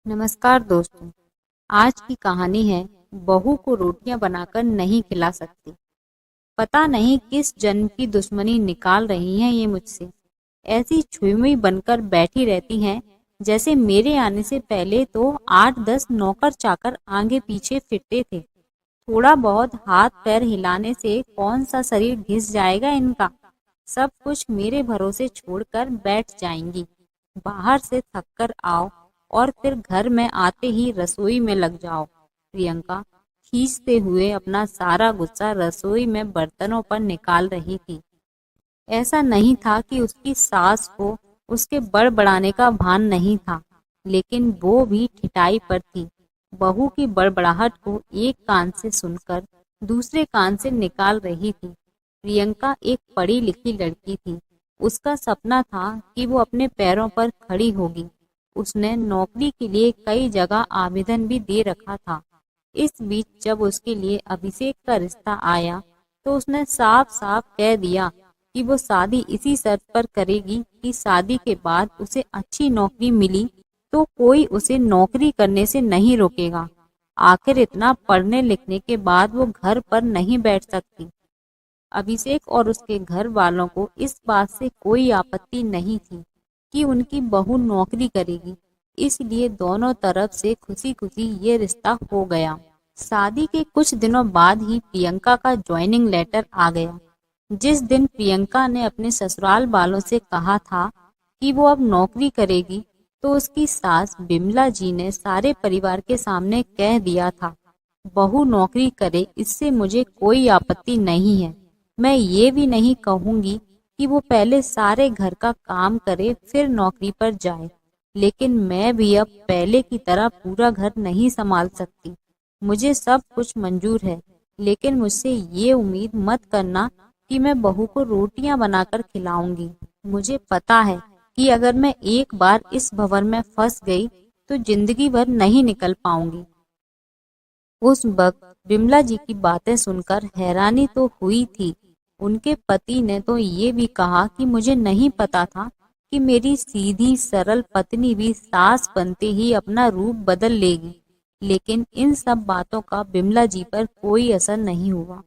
नमस्कार दोस्तों। आज की कहानी है बहू को रोटियां बनाकर नहीं खिला सकती। पता नहीं किस जन्म की दुश्मनी निकाल रही हैं ये मुझसे। ऐसी छुई बनकर बैठी रहती हैं जैसे मेरे आने से पहले तो 8-10 नौकर चाकर आगे पीछे फिरते थे। थोड़ा बहुत हाथ पैर हिलाने से कौन सा शरीर घिस जाएगा इनका। सब कुछ मेरे भरोसे छोड़कर बैठ जाएंगी। बाहर से थक कर आओ और फिर घर में आते ही रसोई में लग जाओ। प्रियंका खींचते हुए अपना सारा गुस्सा रसोई में बर्तनों पर निकाल रही थी। ऐसा नहीं था कि उसकी सास को उसके बड़बड़ाने का भान नहीं था, लेकिन वो भी ठिठाई पर थी। बहू की बड़बड़ाहट को एक कान से सुनकर दूसरे कान से निकाल रही थी। प्रियंका एक पढ़ी लिखी लड़की थी। उसका सपना था कि वो अपने पैरों पर खड़ी होगी। उसने नौकरी के लिए कई जगह आवेदन भी दे रखा था। इस बीच जब उसके लिए अभिषेक का रिश्ता आया तो उसने साफ साफ कह दिया कि वो शादी इसी शर्त पर करेगी कि शादी के बाद उसे अच्छी नौकरी मिली तो कोई उसे नौकरी करने से नहीं रोकेगा। आखिर इतना पढ़ने लिखने के बाद वो घर पर नहीं बैठ सकती। अभिषेक और उसके घर वालों को इस बात से कोई आपत्ति नहीं थी कि उनकी बहू नौकरी करेगी, इसलिए दोनों तरफ से खुशी खुशी ये रिश्ता हो गया। शादी के कुछ दिनों बाद ही प्रियंका का ज्वाइनिंग लेटर आ गया। जिस दिन प्रियंका ने अपने ससुराल वालों से कहा था कि वो अब नौकरी करेगी, तो उसकी सास बिमला जी ने सारे परिवार के सामने कह दिया था, बहू नौकरी करे इससे मुझे कोई आपत्ति नहीं है। मैं ये भी नहीं कहूंगी कि वो पहले सारे घर का काम करे फिर नौकरी पर जाए, लेकिन मैं भी अब पहले की तरह पूरा घर नहीं संभाल सकती। मुझे सब कुछ मंजूर है, लेकिन मुझसे ये उम्मीद मत करना कि मैं बहू को रोटियां बनाकर खिलाऊंगी। मुझे पता है कि अगर मैं एक बार इस भंवर में फंस गई तो जिंदगी भर नहीं निकल पाऊंगी। उस वक्त बिमला जी की बातें सुनकर हैरानी तो हुई थी। उनके पति ने तो ये भी कहा कि मुझे नहीं पता था कि मेरी सीधी सरल पत्नी भी सास बनते ही अपना रूप बदल लेगी। लेकिन इन सब बातों का बिमला जी पर कोई असर नहीं हुआ।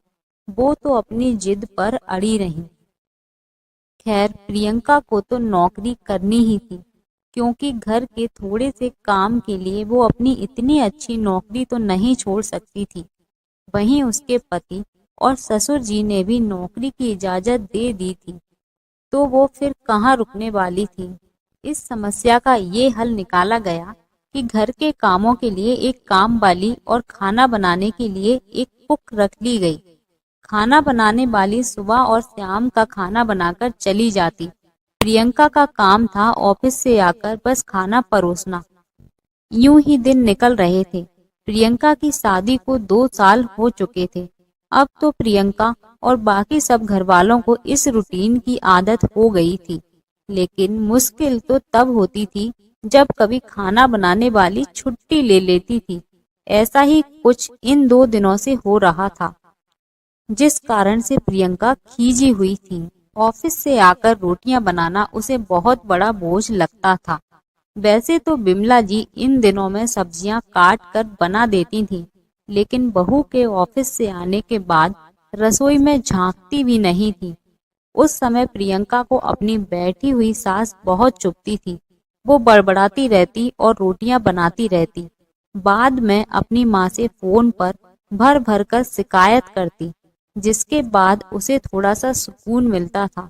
वो तो अपनी जिद पर अड़ी रही। खैर, प्रियंका को तो नौकरी करनी ही थी, क्योंकि घर के थोड़े से काम के लिए वो अपनी इतनी अच्छी नौकरी तो नहीं छोड़ सकती थी। वहीं उसके पति और ससुर जी ने भी नौकरी की इजाजत दे दी थी, तो वो फिर कहाँ रुकने वाली थी। इस समस्या का ये हल निकाला गया कि घर के कामों के लिए एक काम वाली और खाना बनाने के लिए एक कुक रख ली गई। खाना बनाने वाली सुबह और शाम का खाना बनाकर चली जाती। प्रियंका का काम था ऑफिस से आकर बस खाना परोसना। यूं ही दिन निकल रहे थे। प्रियंका की शादी को 2 साल हो चुके थे। अब तो प्रियंका और बाकी सब घर वालों को इस रूटीन की आदत हो गई थी। लेकिन मुश्किल तो तब होती थी जब कभी खाना बनाने वाली छुट्टी ले लेती थी। ऐसा ही कुछ इन 2 दिनों से हो रहा था, जिस कारण से प्रियंका खींची हुई थी। ऑफिस से आकर रोटियां बनाना उसे बहुत बड़ा बोझ लगता था। वैसे तो बिमला जी इन दिनों में सब्जियां काट कर बना देती थी, लेकिन बहू के ऑफिस से आने के बाद रसोई में झांकती भी नहीं थी। उस समय प्रियंका को अपनी बैठी हुई सास बहुत चुभती थी। वो बड़बड़ाती रहती और रोटियां बनाती रहती। बाद में अपनी माँ से फोन पर भर भर कर शिकायत करती, जिसके बाद उसे थोड़ा सा सुकून मिलता था।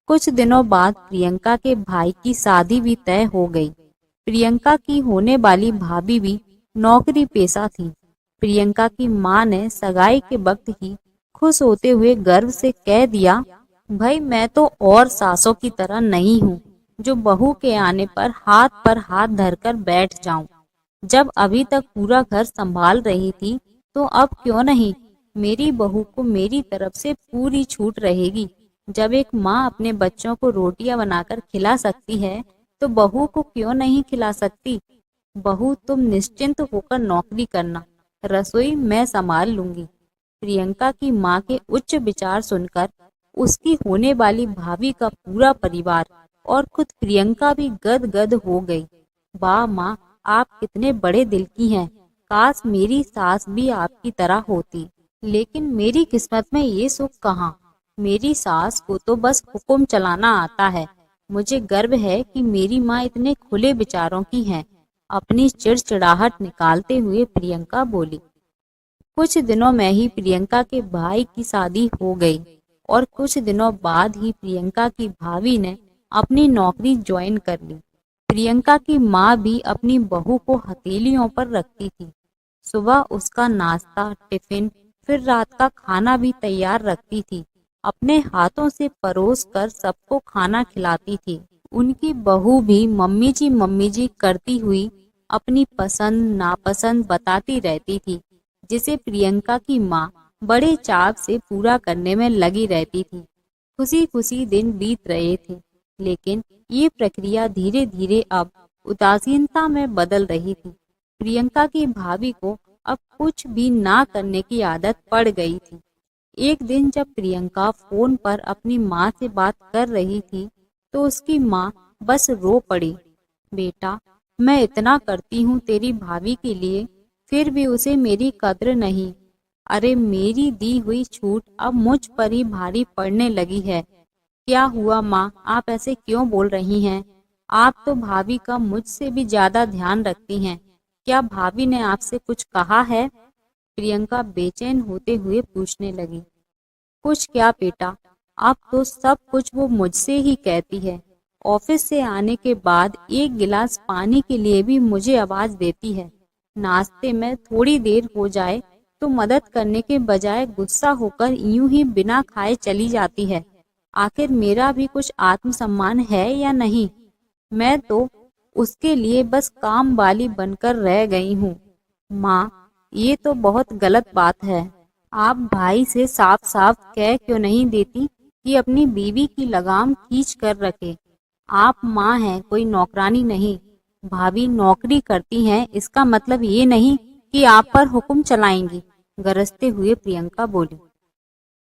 कुछ दिनों बाद प्रियंका के भाई की शादी भी तय हो गई। प्रियंका की होने वाली भाभी भी नौकरी पेशा थी। प्रियंका की माँ ने सगाई के वक्त ही खुश होते हुए गर्व से कह दिया, भाई मैं तो और सासों की तरह नहीं हूँ जो बहू के आने पर हाथ धरकर बैठ जाऊं। जब अभी तक पूरा घर संभाल रही थी तो अब क्यों नहीं। मेरी बहू को मेरी तरफ से पूरी छूट रहेगी। जब एक माँ अपने बच्चों को रोटियां बनाकर खिला सकती है तो बहू को क्यों नहीं खिला सकती। बहू तुम निश्चिंत होकर नौकरी करना, रसोई मैं संभाल लूंगी। प्रियंका की माँ के उच्च विचार सुनकर उसकी होने वाली भाभी का पूरा परिवार और खुद प्रियंका भी गदगद हो गई। वाह माँ, आप कितने बड़े दिल की हैं। काश मेरी सास भी आपकी तरह होती। लेकिन मेरी किस्मत में ये सुख कहाँ। मेरी सास को तो बस हुक्म चलाना आता है। मुझे गर्व है कि मेरी माँ इतने खुले विचारों की है। अपनी चिड़चिड़ाहट निकालते हुए प्रियंका बोली। कुछ दिनों में ही प्रियंका के भाई की शादी हो गई और कुछ दिनों बाद ही प्रियंका की भाभी ने अपनी नौकरी ज्वाइन कर ली। प्रियंका की माँ भी अपनी बहू को हथेलियों पर रखती थी। सुबह उसका नाश्ता, टिफिन, फिर रात का खाना भी तैयार रखती थी। अपने हाथों से परोस कर सबको खाना खिलाती थी। उनकी बहू भी मम्मी जी करती हुई अपनी पसंद नापसंद बताती रहती थी, जिसे प्रियंका की माँ बड़े चाव से पूरा करने में लगी रहती थी। खुशी खुशी दिन बीत रहे थे, लेकिन ये प्रक्रिया धीरे धीरे अब उदासीनता में बदल रही थी। प्रियंका की भाभी को अब कुछ भी ना करने की आदत पड़ गई थी। एक दिन जब प्रियंका फोन पर अपनी माँ से बात कर रही थी, तो उसकी माँ बस रो पड़ी। बेटा, मैं इतना करती हूँ तेरी भाभी के लिए, फिर भी उसे मेरी कद्र नहीं। अरे मेरी दी हुई छूट अब मुझ पर ही भारी पड़ने लगी है। क्या हुआ माँ, आप ऐसे क्यों बोल रही हैं? आप तो भाभी का मुझसे भी ज्यादा ध्यान रखती हैं। क्या भाभी ने आपसे कुछ कहा है? प्रियंका बेचैन होते हुए पूछने लगी। कुछ क्या बेटा, अब तो सब कुछ वो मुझसे ही कहती है। ऑफिस से आने के बाद एक गिलास पानी के लिए भी मुझे आवाज देती है। नाश्ते में थोड़ी देर हो जाए तो मदद करने के बजाय गुस्सा होकर यूं ही बिना खाए चली जाती है। आखिर मेरा भी कुछ आत्मसम्मान है या नहीं? मैं तो उसके लिए बस काम वाली बनकर रह गई हूँ। माँ, ये तो बहुत गलत बात है। आप भाई से साफ साफ कह क्यों नहीं देती कि अपनी बीवी की लगाम खींच कर रखे? आप माँ हैं, कोई नौकरानी नहीं। भाभी नौकरी करती हैं, इसका मतलब ये नहीं कि आप पर हुक्म चलाएंगी। गरजते हुए प्रियंका बोली।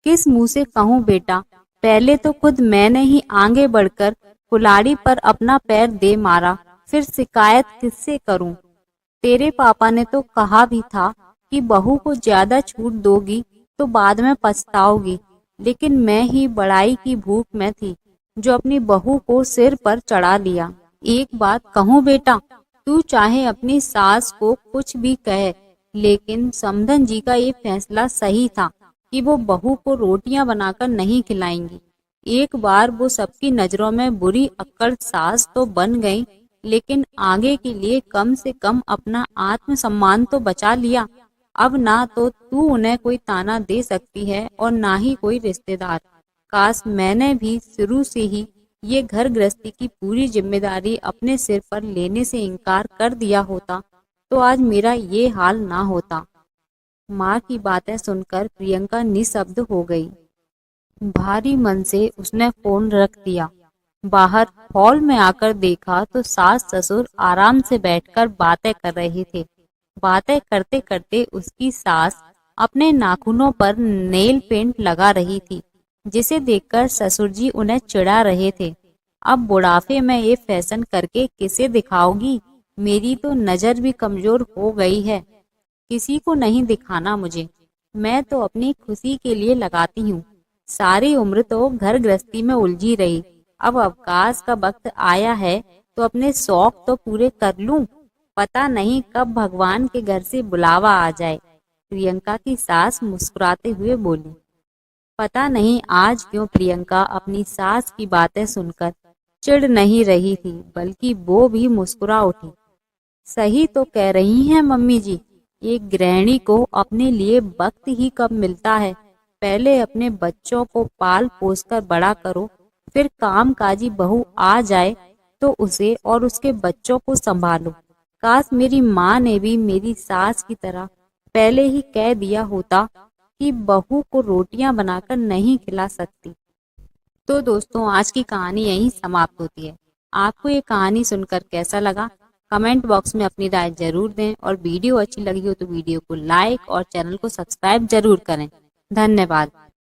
किस मुंह से कहूँ बेटा, पहले तो खुद मैंने ही आगे बढ़कर कुल्हाड़ी पर अपना पैर दे मारा, फिर शिकायत किससे करूं? तेरे पापा ने तो कहा भी था कि बहू को ज्यादा छूट दोगी तो बाद में पछताओगी, लेकिन मैं ही बड़ाई की भूख में थी जो अपनी बहू को सिर पर चढ़ा लिया। एक बात कहूँ बेटा, तू चाहे अपनी सास को कुछ भी कहे, लेकिन समधन जी का ये फैसला सही था कि वो बहू को रोटियां बनाकर नहीं खिलाएंगी। एक बार वो सबकी नजरों में बुरी अक्कड़ सास तो बन गई, लेकिन आगे के लिए कम से कम अपना आत्मसम्मान तो बचा लिया। अब ना तो तू उन्हें कोई ताना दे सकती है और ना ही कोई रिश्तेदार। काश मैंने भी शुरू से ही ये घर गृहस्थी की पूरी जिम्मेदारी अपने सिर पर लेने से इनकार कर दिया होता, तो आज मेरा ये हाल ना होता। माँ की बातें सुनकर प्रियंका निशब्द हो गई। भारी मन से उसने फोन रख दिया। बाहर हॉल में आकर देखा तो सास ससुर आराम से बैठकर बातें कर रहे थे। बातें करते करते उसकी सास अपने नाखूनों पर नेल पेंट लगा रही थी, जिसे देखकर ससुर जी उन्हें चिढ़ा रहे थे। अब बुढ़ापे में ये फैशन करके किसे दिखाओगी? मेरी तो नजर भी कमजोर हो गई है। किसी को नहीं दिखाना मुझे। मैं तो अपनी खुशी के लिए लगाती हूँ। सारी उम्र तो घर गृहस्थी में उलझी रही, अब अवकाश का वक्त आया है तो अपने शौक तो पूरे कर लूं। पता नहीं कब भगवान के घर से बुलावा आ जाए। प्रियंका की सास मुस्कुराते हुए बोली। पता नहीं आज क्यों प्रियंका अपनी सास की बातें सुनकर चिढ़ नहीं रही थी, बल्कि वो भी मुस्कुरा उठी। सही तो कह रही हैं मम्मी जी, एक गृहिणी को अपने लिए वक्त ही कब मिलता है। पहले अपने बच्चों को पाल पोस कर बड़ा करो, फिर कामकाजी बहू आ जाए तो उसे और उसके बच्चों को संभालो। काश मेरी माँ ने भी मेरी सास की तरह पहले ही कह दिया होता कि बहू को रोटियां बनाकर नहीं खिला सकती। तो दोस्तों, आज की कहानी यहीं समाप्त होती है। आपको ये कहानी सुनकर कैसा लगा? कमेंट बॉक्स में अपनी राय जरूर दें, और वीडियो अच्छी लगी हो तो वीडियो को लाइक और चैनल को सब्सक्राइब जरूर करें। धन्यवाद।